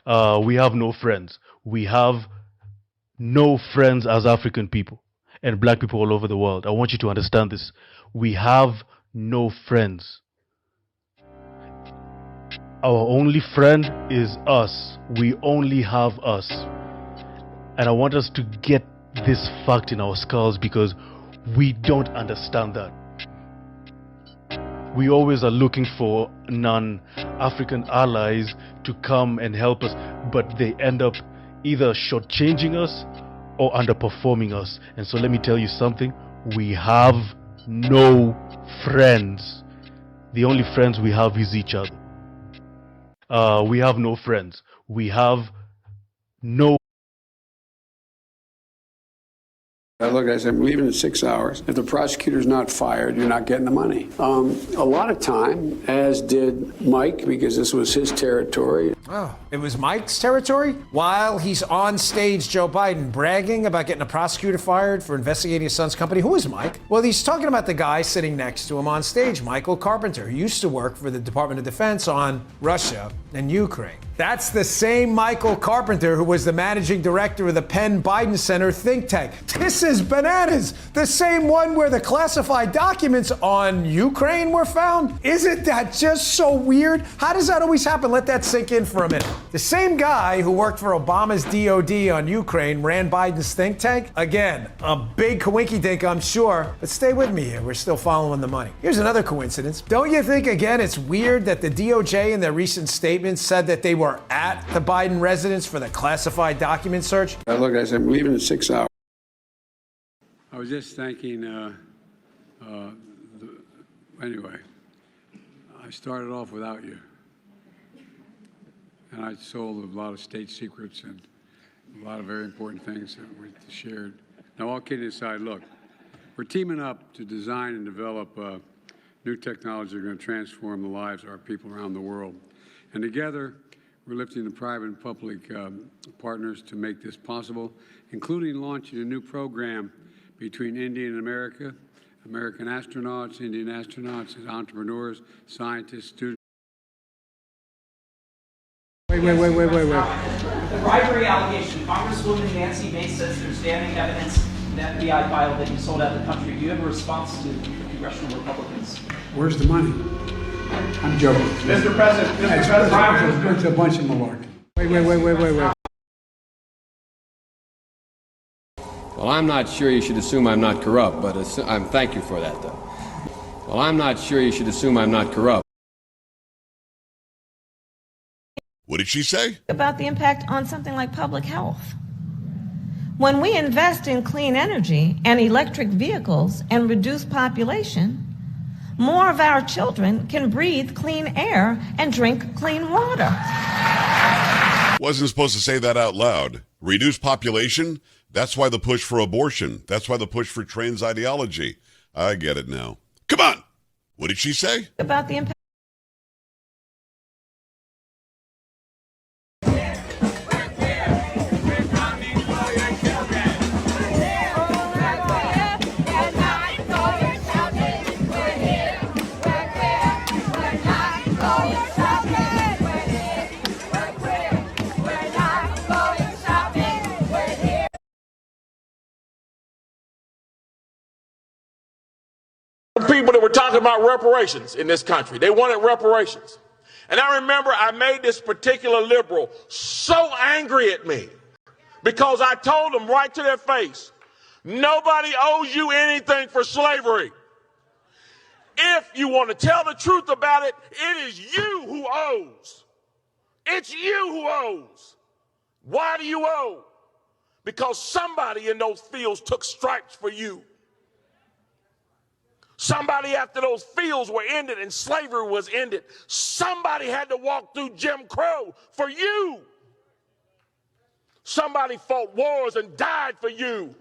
We have no friends. We have no friends as African people and black people all over the world. I want you to understand this. We have no friends. Our only friend is us. We only have us. And I want us to get this fact in our skulls because we don't understand that. We always are looking for non-African allies to come and help us, but they end up either shortchanging us or underperforming us. And so let me tell you something, we have no friends. The only friends we have is each other. We have no friends. We have no. Look, I said, I'm leaving in 6 hours. If the prosecutor's not fired, you're not getting the money. A lot of time, as did Mike, because this was his territory. Oh, it was Mike's territory? While he's on stage, Joe Biden, bragging about getting a prosecutor fired for investigating his son's company. Who is Mike? Well, he's talking about the guy sitting next to him on stage, Michael Carpenter, who used to work for the Department of Defense on Russia and Ukraine. That's the same Michael Carpenter who was the managing director of the Penn Biden Center think tank. This is bananas. The same one where the classified documents on Ukraine were found. Isn't that just so weird? How does that always happen? Let that sink in for a minute. The same guy who worked for Obama's DOD on Ukraine ran Biden's think tank. Again, a big coinky dink, I'm sure, but stay with me here. We're still following the money. Here's another coincidence. Don't you think, again, it's weird that the DOJ in their recent statements said that they were at the Biden residence for the classified document search? Look, I said, I'm leaving in 6 hours. I was just thanking, anyway, I started off without you. And I sold a lot of state secrets and a lot of very important things that we shared. Now, all kidding aside, look, we're teaming up to design and develop new technology that are going to transform the lives of our people around the world. And together, we're lifting the private and public partners to make this possible, including launching a new program between India and America, American astronauts, Indian astronauts, entrepreneurs, scientists, students. Wait. The bribery allegation, Congresswoman Nancy Mace says there's damning evidence in the FBI file that you sold out of the country. Do you have a response to the congressional Republicans? Where's the money? I'm joking. Mr. President, It's a bunch of malarkey. Wait. Well, I'm not sure you should assume I'm not corrupt, but thank you for that, though. Well, I'm not sure you should assume I'm not corrupt. What did she say? About the impact on something like public health. When we invest in clean energy and electric vehicles and reduce population, more of our children can breathe clean air and drink clean water. Wasn't supposed to say that out loud. Reduce population? That's why the push for abortion. That's why the push for trans ideology. I get it now. Come on. What did she say? About the impact. People that were talking about reparations in this country. They wanted reparations. And I remember I made this particular liberal so angry at me because I told them right to their face, nobody owes you anything for slavery. If you want to tell the truth about it, it is you who owes. It's you who owes. Why do you owe? Because somebody in those fields took stripes for you. Somebody, after those fields were ended and slavery was ended, somebody had to walk through Jim Crow for you. Somebody fought wars and died for you.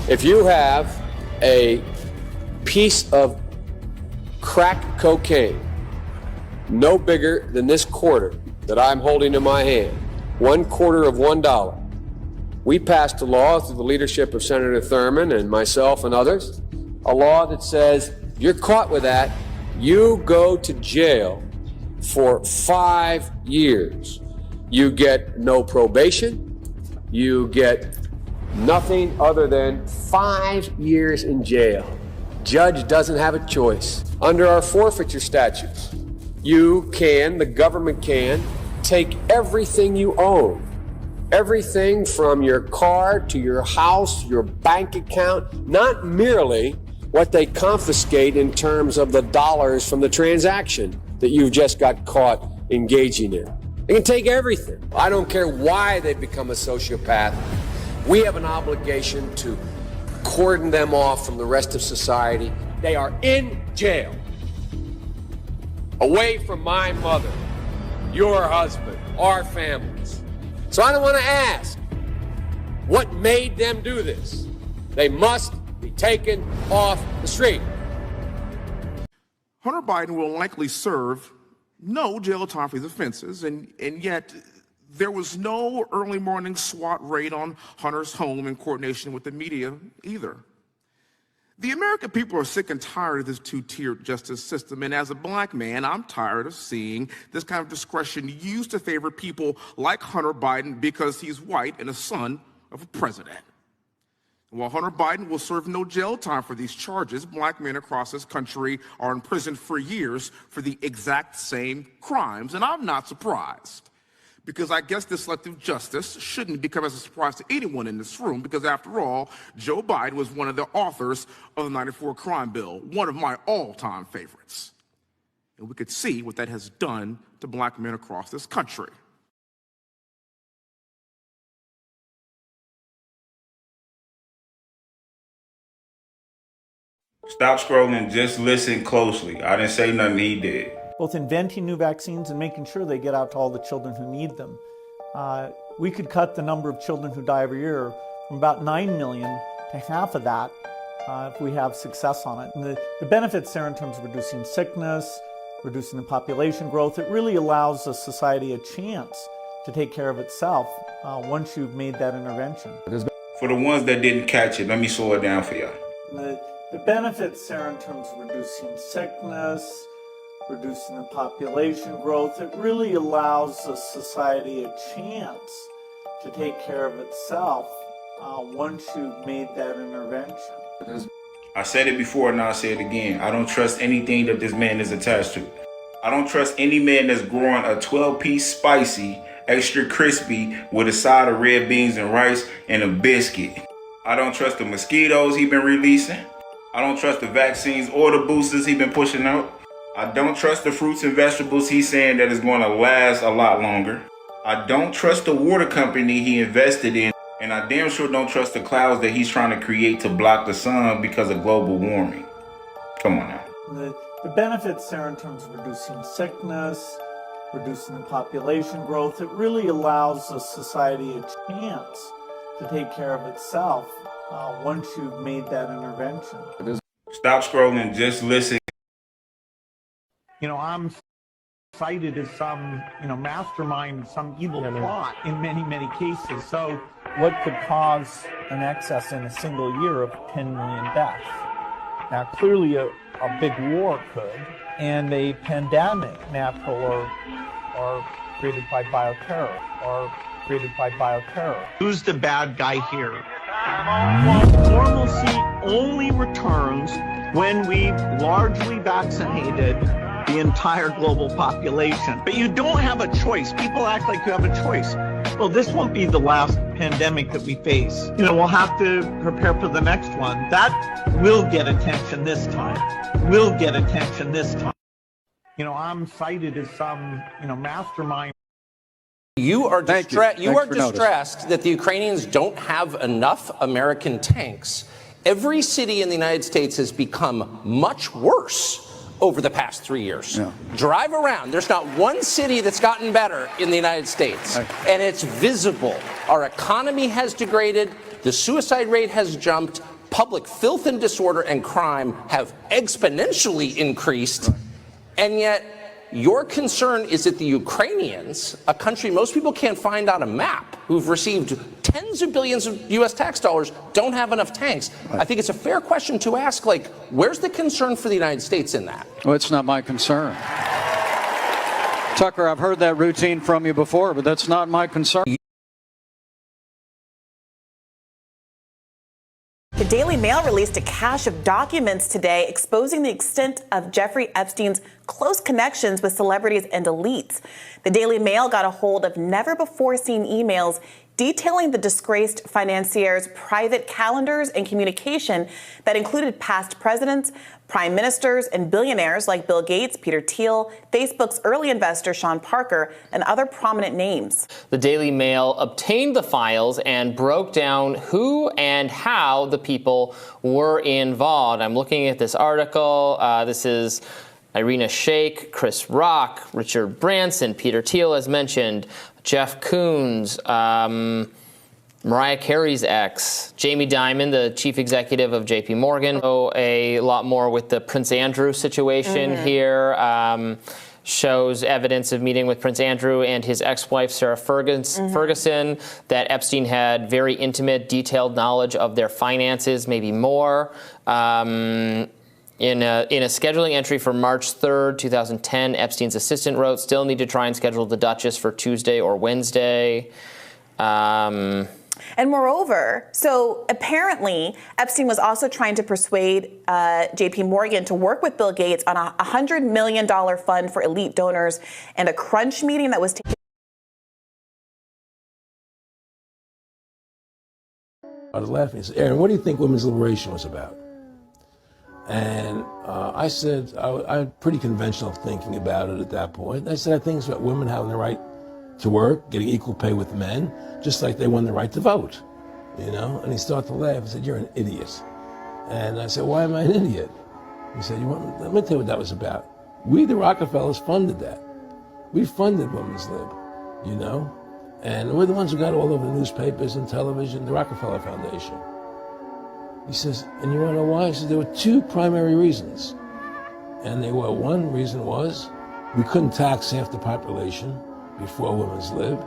If you have a piece of crack cocaine, no bigger than this quarter that I'm holding in my hand, $1/4 of $1, we passed a law through the leadership of Senator Thurmond and myself and others, a law that says you're caught with that, you go to jail for 5 years. You get no probation. You get nothing other than 5 years in jail. Judge doesn't have a choice. Under our forfeiture statutes, the government can take everything you own. Everything from your car to your house, your bank account, not merely what they confiscate in terms of the dollars from the transaction that you've just got caught engaging in. They can take everything. I don't care why they become a sociopath. We have an obligation to cordon them off from the rest of society. They are in jail, away from my mother, your husband, our families. So I don't want to ask what made them do this. They must be taken off the street. Hunter Biden will likely serve no jail time for these offenses, and yet there was no early morning SWAT raid on Hunter's home in coordination with the media either. The American people are sick and tired of this two-tiered justice system, and as a black man, I'm tired of seeing this kind of discretion used to favor people like Hunter Biden because he's white and a son of a president. While Hunter Biden will serve no jail time for these charges, black men across this country are in prison for years for the exact same crimes, and I'm not surprised. Because I guess this selective justice shouldn't become as a surprise to anyone in this room, because after all, Joe Biden was one of the authors of the '94 crime bill, one of my all-time favorites. And we could see what that has done to black men across this country. Stop scrolling, just listen closely. I didn't say nothing he did. Both inventing new vaccines and making sure they get out to all the children who need them. We could cut the number of children who die every year from about 9 million to half of that if we have success on it. And the benefits there in terms of reducing sickness, reducing the population growth, it really allows a society a chance to take care of itself once you've made that intervention. For the ones that didn't catch it, let me slow it down for y'all. The benefits there in terms of reducing sickness, reducing the population growth, it really allows a society a chance to take care of itself once you've made that intervention. I said it before and I'll say it again. I don't trust anything that this man is attached to. I don't trust any man that's growing a 12-piece spicy, extra crispy with a side of red beans and rice and a biscuit. I don't trust the mosquitoes he been releasing. I don't trust the vaccines or the boosters he been pushing out. I don't trust the fruits and vegetables he's saying that is going to last a lot longer. I don't trust the water company he invested in, and I damn sure don't trust the clouds that he's trying to create to block the sun because of global warming. Come on now. The benefits there in terms of reducing sickness, reducing the population growth, it really allows a society a chance to take care of itself once you've made that intervention. Stop scrolling, just listen. I'm cited as some, mastermind, some evil plot in many, many cases. So what could cause an excess in a single year of 10 million deaths? Now, clearly a big war could, and a pandemic, natural or created by bioterror, Who's the bad guy here? Normalcy only returns when we've largely vaccinated the entire global population. But you don't have a choice. People act like you have a choice. Well, this won't be the last pandemic that we face. We'll have to prepare for the next one. That will get attention this time. I'm cited as some, mastermind. You are distressed that the Ukrainians don't have enough American tanks. Every city in the United States has become much worse over the past 3 years. Yeah. Drive around. There's not one city that's gotten better in the United States. And it's visible. Our economy has degraded. The suicide rate has jumped. Public filth and disorder and crime have exponentially increased. And yet, your concern is that the Ukrainians, a country most people can't find on a map, who've received tens of billions of U.S. tax dollars, don't have enough tanks. I think it's a fair question to ask, where's the concern for the United States in that? Well, it's not my concern. Tucker, I've heard that routine from you before, but that's not my concern. The Daily Mail released a cache of documents today exposing the extent of Jeffrey Epstein's close connections with celebrities and elites. The Daily Mail got a hold of never-before-seen emails detailing the disgraced financier's private calendars and communication that included past presidents, prime ministers, and billionaires like Bill Gates, Peter Thiel, Facebook's early investor Sean Parker, and other prominent names. The Daily Mail obtained the files and broke down who and how the people were involved. I'm looking at this article. This is Irina Shayk, Chris Rock, Richard Branson, Peter Thiel, as mentioned, Jeff Koons, Mariah Carey's ex, Jamie Dimon, the chief executive of JP Morgan. So a lot more with the Prince Andrew situation here. Shows evidence of meeting with Prince Andrew and his ex-wife, Sarah Ferguson, that Epstein had very intimate, detailed knowledge of their finances, maybe more. In a scheduling entry for March 3rd, 2010, Epstein's assistant wrote, still need to try and schedule the Duchess for Tuesday or Wednesday. And moreover, so apparently Epstein was also trying to persuade JP Morgan to work with Bill Gates on a $100 million fund for elite donors and a crunch meeting that was taken. I was laughing. He said, Aaron, what do you think women's liberation was about? And I said, I had pretty conventional thinking about it at that point. I said, I think it's about women having the right to work, getting equal pay with men, just like they won the right to vote, you know? And he started to laugh and said, you're an idiot. And I said, why am I an idiot? He said, let me tell you what that was about. We, the Rockefellers, funded that. We funded Women's Lib, you know? And we're the ones who got all over the newspapers and television, the Rockefeller Foundation. He says, and you want to know why? He says, there were two primary reasons. And they were, one reason was we couldn't tax half the population before Women's Lib.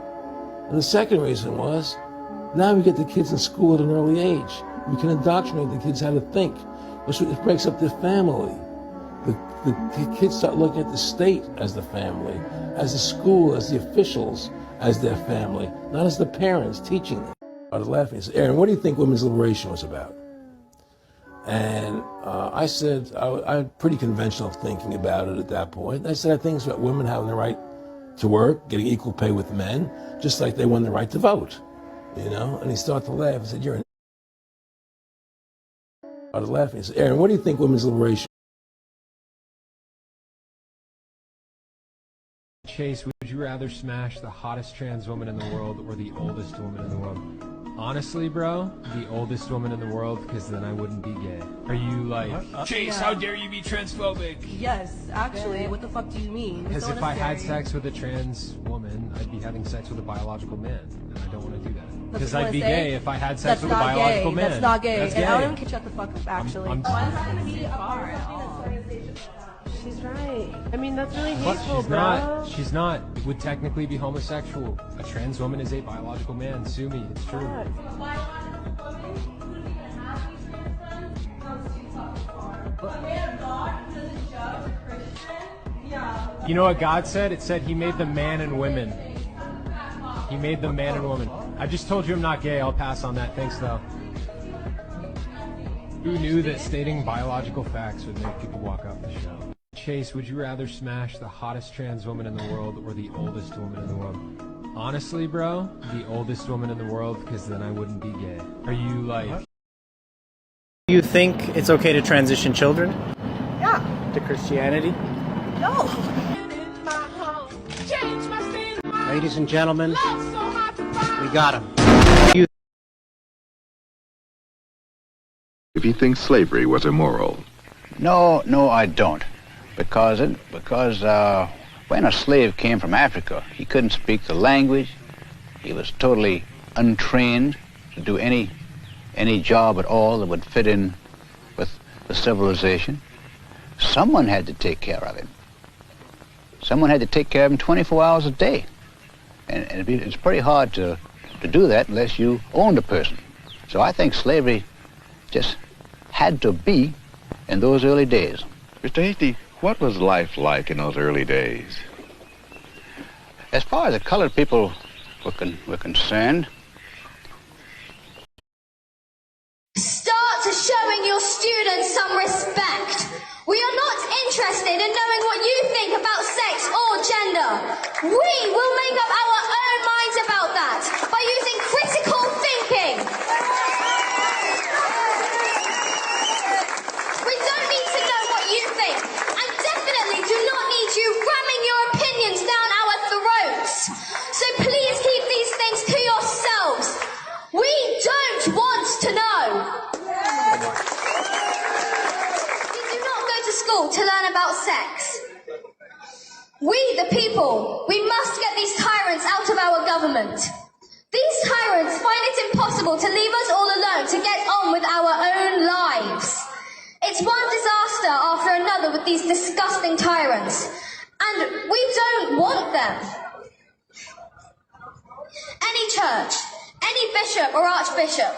And the second reason was, now we get the kids in school at an early age. We can indoctrinate the kids how to think. It breaks up their family. The kids start looking at the state as the family, as the school, as the officials, as their family, not as the parents teaching them. I was laughing. He said, Aaron, what do you think women's liberation was about? And I said, I had pretty conventional thinking about it at that point. I said, I think it's about women having the right to work, getting equal pay with men, just like they won the right to vote, you know? And he started to laugh and said, you're an I was laughing. He said, Aaron, what do you think women's liberation? Chase, would you rather smash the hottest trans woman in the world or the oldest woman in the world? Honestly, bro, the oldest woman in the world, because then I wouldn't be gay. Are you like, Chase, how dare you be transphobic? Yes, actually, what the fuck do you mean? Because if I had sex with a trans woman, I'd be having sex with a biological man, and I don't want to do that. Because I'd be gay if I had sex with a biological man. That's not gay. That's And gay. I don't even shut the fuck up, actually. I'm She's right. I mean, that's really But hateful, she's bro. not. She's not. It would technically be homosexual. A trans woman is a biological man. Sue me. It's true. You know what God said? It said He made them man and women. He made them man and woman. I just told you I'm not gay. I'll pass on that. Thanks, though. Who knew that stating biological facts would make people walk off the show? Chase, would you rather smash the hottest trans woman in the world or the oldest woman in the world? Honestly, bro, the oldest woman in the world, because then I wouldn't be gay. Are you like... Do you think it's okay to transition children? Yeah. To Christianity? No. Ladies and gentlemen, we got him. If he thinks slavery was immoral. No, I don't. Because when a slave came from Africa, he couldn't speak the language. He was totally untrained to do any job at all that would fit in with the civilization. Someone had to take care of him. Someone had to take care of him 24 hours a day. And it's pretty hard to do that unless you owned a person. So I think slavery just had to be in those early days. Mr. Hasty, what was life like in those early days? As far as the colored people were concerned, start showing your students some respect. We are not interested in knowing what you think about sex or gender. We will make up our own minds about that by using critical thinking. We don't need to know what you think, and definitely do not need you ramming your opinions down our throats. So please keep these things to yourselves. We don't want to know. We do not go to school to learn about sex. We, the people, we must get these tyrants out of our government. These tyrants find it impossible to leave us all alone to get on with our own lives. It's one disaster after another with these disgusting tyrants, and we don't want them. Any church, any bishop or archbishop,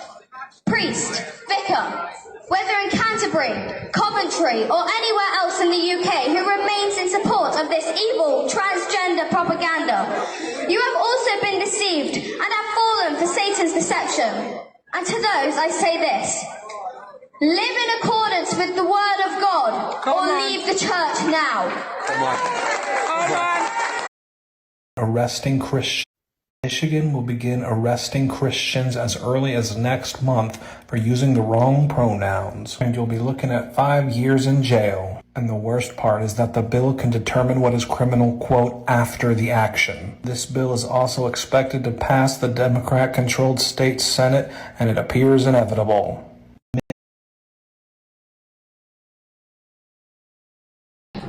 priest, vicar, whether in Canterbury, Coventry or anywhere else in the UK who remains in support of this evil transgender propaganda, you have also been deceived and have fallen for Satan's deception. And to those I say this: live in accordance with the word of God, or leave the church now. Arresting Christians. Michigan will begin arresting Christians as early as next month for using the wrong pronouns, and you'll be looking at 5 years in jail. And the worst part is that the bill can determine what is criminal, quote, after the action. This bill is also expected to pass the Democrat-controlled state Senate, and it appears inevitable.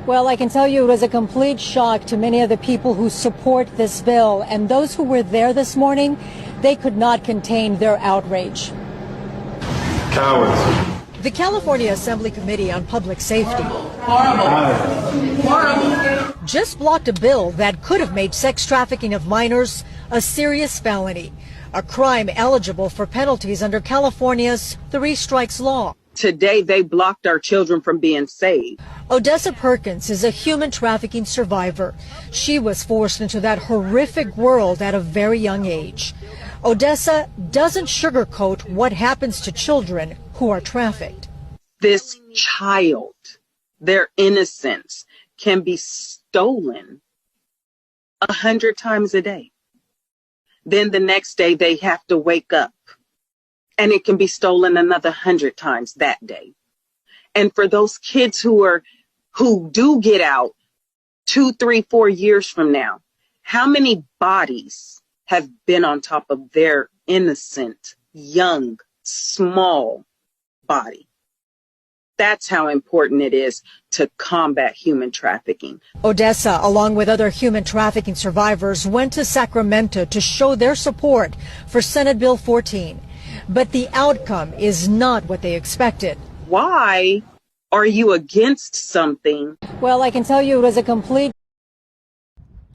Well, I can tell you it was a complete shock to many of the people who support this bill, and those who were there this morning, they could not contain their outrage. Cowards. The California Assembly Committee on Public Safety just blocked a bill that could have made sex trafficking of minors a serious felony, a crime eligible for penalties under California's 3 strikes law. Today, they blocked our children from being saved. Odessa Perkins is a human trafficking survivor. She was forced into that horrific world at a very young age. Odessa doesn't sugarcoat what happens to children who are trafficked. This child, their innocence, can be stolen 100 times a day. Then the next day, they have to wake up, and it can be stolen another 100 times that day. And for those kids who do get out 2, 3, 4 years from now, how many bodies have been on top of their innocent, young, small body? That's how important it is to combat human trafficking. Odessa, along with other human trafficking survivors, went to Sacramento to show their support for Senate Bill 14. But the outcome is not what they expected. Why are you against something? Well, I can tell you it was a complete...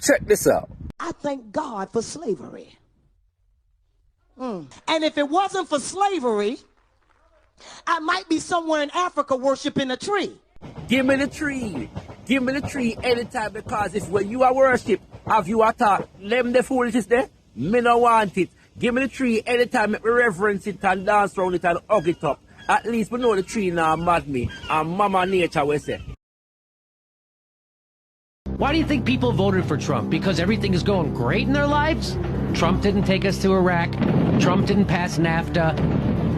Check this out. I thank God for slavery. And if it wasn't for slavery, I might be somewhere in Africa worshiping a tree. Give me the tree. Give me the tree anytime, because it's when you are worship, have you a thought, them the foolishness there? Me no want it. Give me the tree anytime, make me reverence it and dance around it and hug it up. At least we know the tree now mad me, and Mama Nature will say. Why do you think people voted for Trump? Because everything is going great in their lives? Trump didn't take us to Iraq. Trump didn't pass NAFTA.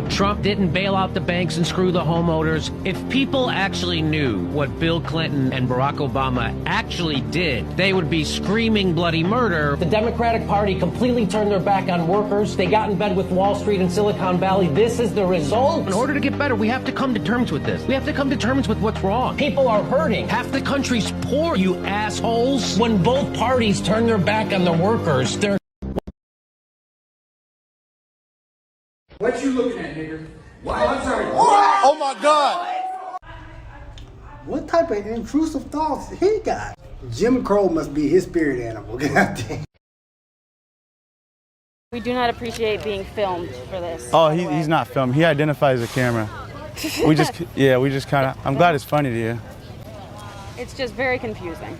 Trump didn't bail out the banks and screw the homeowners. If people actually knew what Bill Clinton and Barack Obama actually did, they would be screaming bloody murder. The Democratic Party completely turned their back on workers. They got in bed with Wall Street and Silicon Valley. This is the result. In order to get better, we have to come to terms with this. We have to come to terms with what's wrong. People are hurting. Half the country's poor, you assholes. When both parties turn their back on the workers, they're... What you looking at, nigga? I'm sorry. Oh my God! What type of intrusive thoughts he got? Jim Crow must be his spirit animal. Goddamn. We do not appreciate being filmed for this. Oh, he's not filmed. He identifies the camera. we just kind of, I'm glad it's funny to you. It's just very confusing.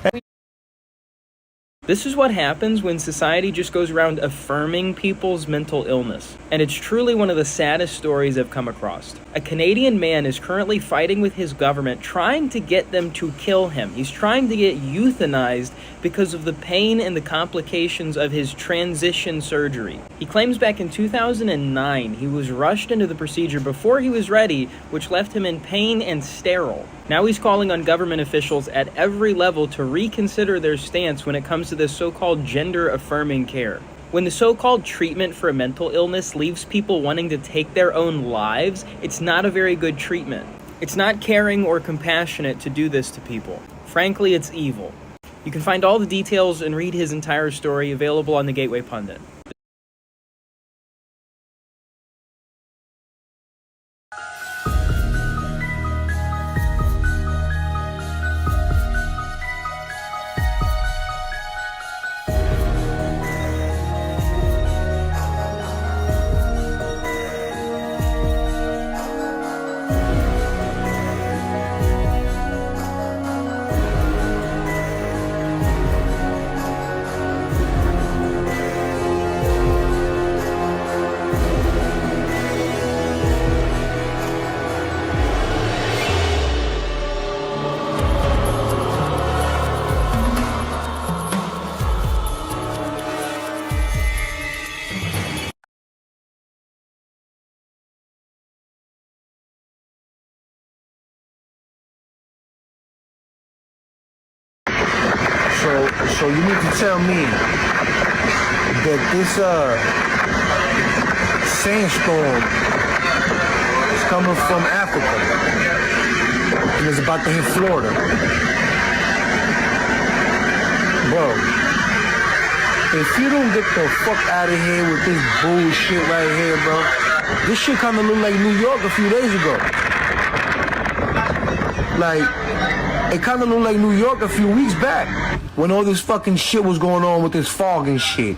This is what happens when society just goes around affirming people's mental illness. And it's truly one of the saddest stories I've come across. A Canadian man is currently fighting with his government, trying to get them to kill him. He's trying to get euthanized because of the pain and the complications of his transition surgery. He claims back in 2009 he was rushed into the procedure before he was ready, which left him in pain and sterile. Now he's calling on government officials at every level to reconsider their stance when it comes to this so-called gender-affirming care. When the so-called treatment for a mental illness leaves people wanting to take their own lives, it's not a very good treatment. It's not caring or compassionate to do this to people. Frankly, it's evil. You can find all the details and read his entire story available on the Gateway Pundit. So you need to tell me that this sandstorm is coming from Africa and is about to hit Florida. Bro, if you don't get the fuck out of here with this bullshit right here, bro, this shit kind of looked like New York a few days ago. Like, it kind of looked like New York a few weeks back when all this fucking shit was going on with this fog and shit.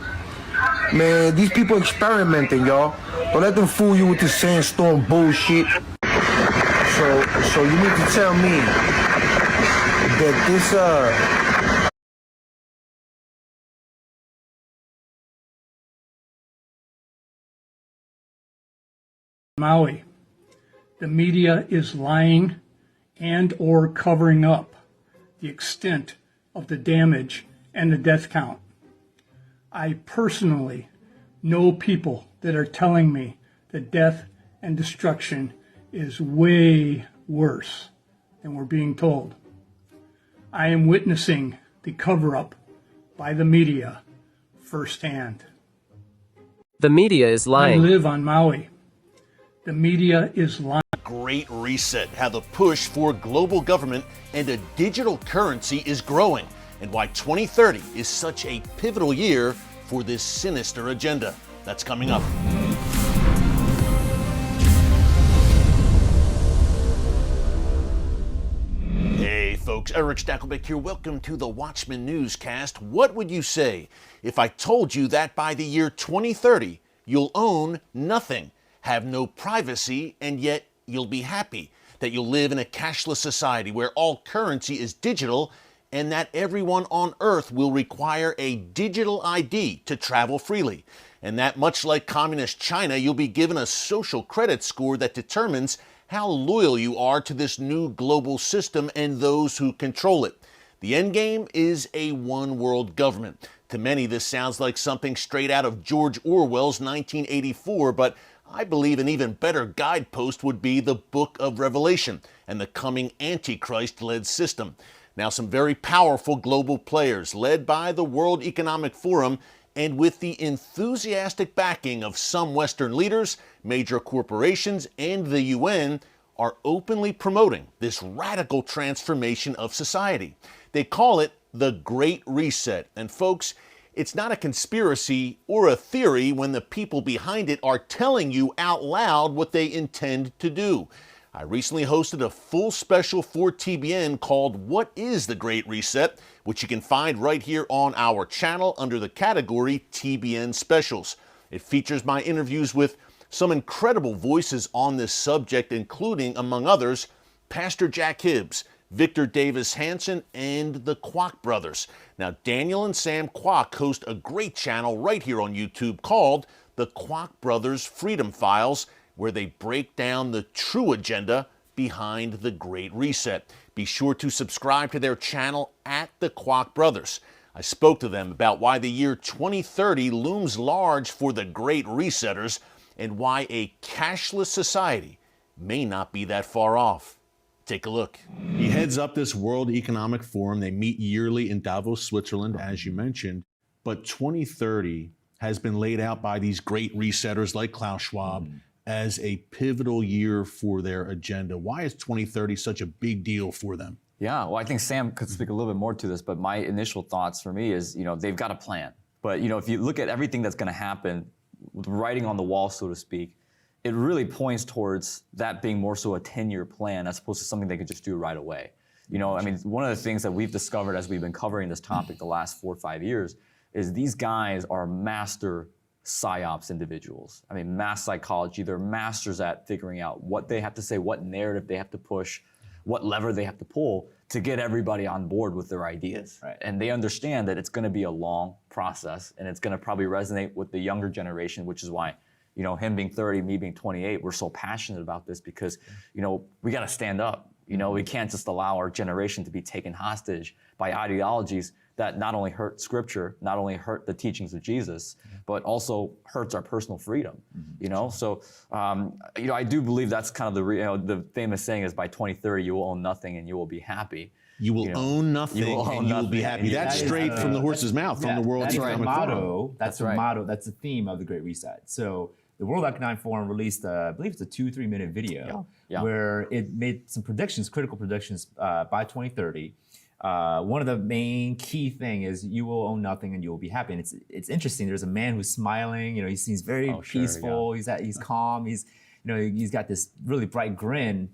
Man, these people experimenting, y'all. Don't let them fool you with this sandstorm bullshit. So you need to tell me that this, Maui, the media is lying and or covering up the extent of the damage and the death count. I personally know people that are telling me that death and destruction is way worse than we're being told. I am witnessing the cover-up by the media firsthand. The media is lying. I live on Maui. The media is lying. Great Reset, how the push for global government and a digital currency is growing, and why 2030 is such a pivotal year for this sinister agenda. That's coming up. Hey folks, Eric Stakelbeck here. Welcome to the Watchmen Newscast. What would you say if I told you that by the year 2030, you'll own nothing, have no privacy, and yet you'll be happy? That you'll live in a cashless society where all currency is digital, and that everyone on Earth will require a digital ID to travel freely. And that much like communist China, you'll be given a social credit score that determines how loyal you are to this new global system and those who control it. The end game is a one world government. To many, this sounds like something straight out of George Orwell's 1984, but I believe an even better guidepost would be the Book of Revelation and the coming Antichrist-led system. Now, some very powerful global players, led by the World Economic Forum and with the enthusiastic backing of some Western leaders, major corporations, and the UN, are openly promoting this radical transformation of society. They call it the Great Reset. And folks, it's not a conspiracy or a theory when the people behind it are telling you out loud what they intend to do. I recently hosted a full special for TBN called What is the Great Reset?, which you can find right here on our channel under the category TBN Specials. It features my interviews with some incredible voices on this subject, including, among others, Pastor Jack Hibbs, Victor Davis Hanson, and the Kwok brothers. Now, Daniel and Sam Kwok host a great channel right here on YouTube called the Kwok Brothers Freedom Files, where they break down the true agenda behind the Great Reset. Be sure to subscribe to their channel at the Kwok Brothers. I spoke to them about why the year 2030 looms large for the Great Resetters and why a cashless society may not be that far off. Take a look. He heads up this World Economic Forum. They meet yearly in Davos, Switzerland, as you mentioned. But 2030 has been laid out by these great resetters like Klaus Schwab as a pivotal year for their agenda. Why is 2030 such a big deal for them? Yeah, well, I think Sam could speak a little bit more to this, but my initial thoughts for me is, they've got a plan. But, if you look at everything that's going to happen, with writing on the wall, so to speak, it really points towards that being more so a 10-year plan as opposed to something they could just do right away. One of the things that we've discovered as we've been covering this topic the last 4 or 5 years is these guys are master psyops individuals. Mass psychology, they're masters at figuring out what they have to say, what narrative they have to push, what lever they have to pull to get everybody on board with their ideas. Right. And they understand that it's going to be a long process and it's going to probably resonate with the younger generation, which is why, him being 30, me being 28, we're so passionate about this because, we got to stand up. We can't just allow our generation to be taken hostage by ideologies that not only hurt scripture, not only hurt the teachings of Jesus, but also hurts our personal freedom, So, I do believe that's kind of the famous saying is by 2030, you will own nothing and you will be happy. You will own nothing and you will be happy. That's straight from the horse's mouth, from the World Economic Forum. That's the motto. That's the theme of the Great Reset. So the World Economic Forum released, I believe it's a 2-3 minute video where it made some predictions, critical predictions by 2030. One of the main key thing is you will own nothing and you will be happy. And it's interesting. There's a man who's smiling. He seems very peaceful. He's calm. He's got this really bright grin,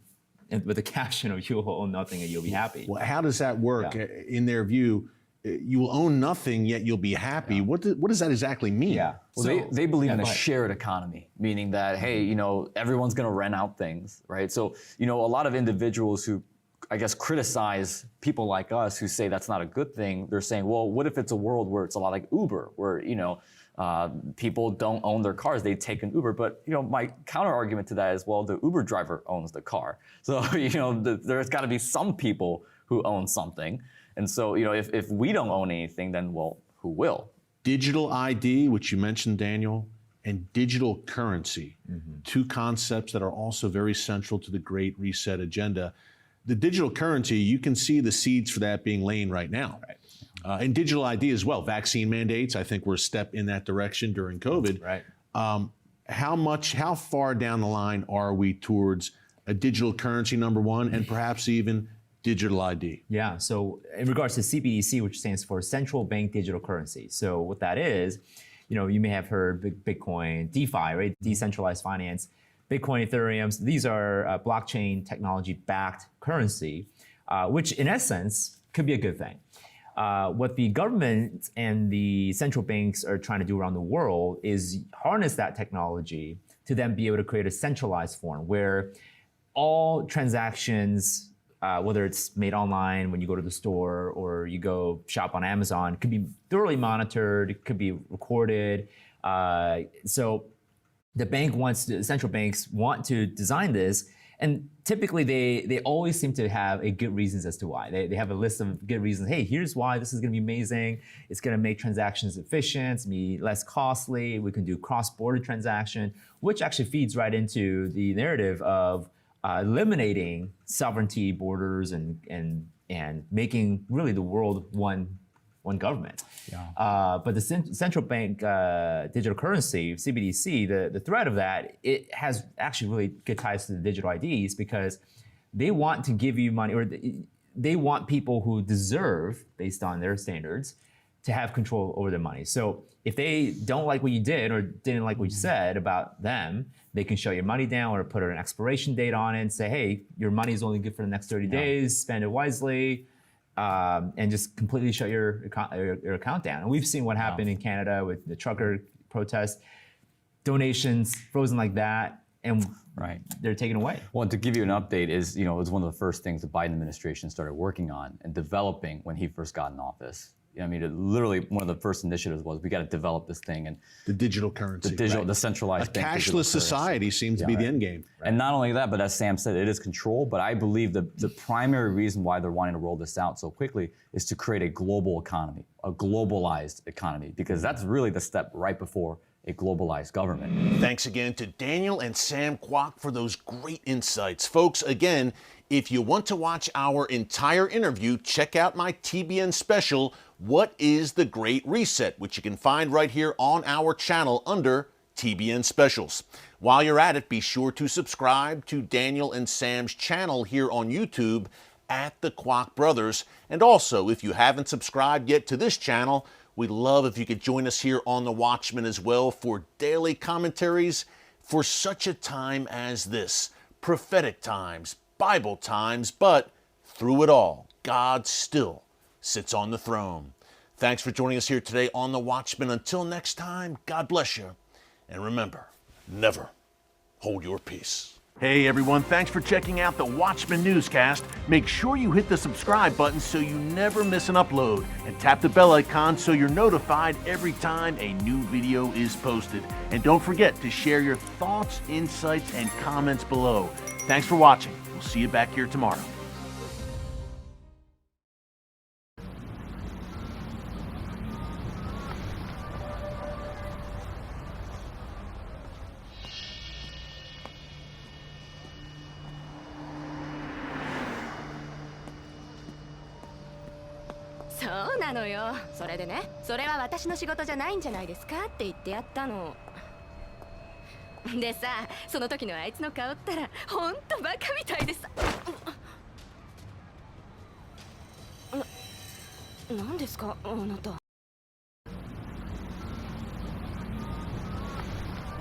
and with the caption of "You will own nothing and you'll be happy." Well, how does that work in their view? You will own nothing yet you'll be happy. What does that exactly mean? Yeah. Well, they believe in a shared economy, meaning that hey, everyone's going to rent out things, right? So a lot of individuals who I guess criticize people like us who say that's not a good thing. They're saying, well, what if it's a world where it's a lot like Uber, where people don't own their cars, they take an Uber. But my counter argument to that is, well, the Uber driver owns the car, so there's got to be some people who own something. And so if we don't own anything, then well, who will? Digital ID, which you mentioned, Daniel, and digital currency, two concepts that are also very central to the Great Reset agenda. The digital currency, you can see the seeds for that being laid right now. Right. And digital ID as well. Vaccine mandates, I think we're a step in that direction during COVID. Right. How far down the line are we towards a digital currency, number one, and perhaps even digital ID? Yeah, so in regards to CBDC, which stands for Central Bank Digital Currency. So what that is, you may have heard Bitcoin, DeFi, right? Decentralized finance. Bitcoin, Ethereum, these are blockchain technology-backed currency, which in essence could be a good thing. What the government and the central banks are trying to do around the world is harness that technology to then be able to create a centralized form where all transactions, whether it's made online when you go to the store or you go shop on Amazon, could be thoroughly monitored, it could be recorded. So the central banks want to design this, and typically they always seem to have a good reasons as to why. They have a list of good reasons. Hey, here's why this is going to be amazing. It's going to make transactions efficient, be less costly. We can do cross-border transaction, which actually feeds right into the narrative of eliminating sovereignty borders and making really the world one government. Yeah. But the central bank digital currency, CBDC, the threat of that, it has actually really good ties to the digital IDs because they want to give you money, or they want people who deserve, based on their standards, to have control over their money. So if they don't like what you did or didn't like what you said about them, they can shut your money down or put an expiration date on it and say, hey, your money is only good for the next 30 days, spend it wisely. And just completely shut your account down. And we've seen what happened in Canada with the trucker protest, donations frozen like that. and right. they're taken away. Well, to give you an update is, it was one of the first things the Biden administration started working on and developing when he first got in office. I mean, literally one of the first initiatives was we got to develop this thing, and the digital currency, the centralized a cashless society seems to be the end game. Right. And not only that, but as Sam said, it is control. But I believe the primary reason why they're wanting to roll this out so quickly is to create a global economy, a globalized economy, because that's really the step right before a globalized government. Thanks again to Daniel and Sam Kwok for those great insights. Folks, again, if you want to watch our entire interview, check out my TBN special, What is the Great Reset?, which you can find right here on our channel under TBN Specials. While you're at it, be sure to subscribe to Daniel and Sam's channel here on YouTube at the Kwok Brothers. And also, if you haven't subscribed yet to this channel, we'd love if you could join us here on The Watchmen as well for daily commentaries for such a time as this. Prophetic times, Bible times, but through it all, God still sits on the throne. Thanks for joining us here today on The Watchmen. Until next time, God bless you. And remember, never hold your peace. Hey everyone, thanks for checking out the Watchmen newscast. Make sure you hit the subscribe button so you never miss an upload, and tap the bell icon so you're notified every time a new video is posted. And don't forget to share your thoughts, insights, and comments below. Thanks for watching. We'll see you back here tomorrow.そうなのよ。それでね、それは私の仕事じゃないんじゃないですかって言ってやったの。でさ、その時のあいつの顔ったらほんとバカみたいでさ。なんですか、あなた。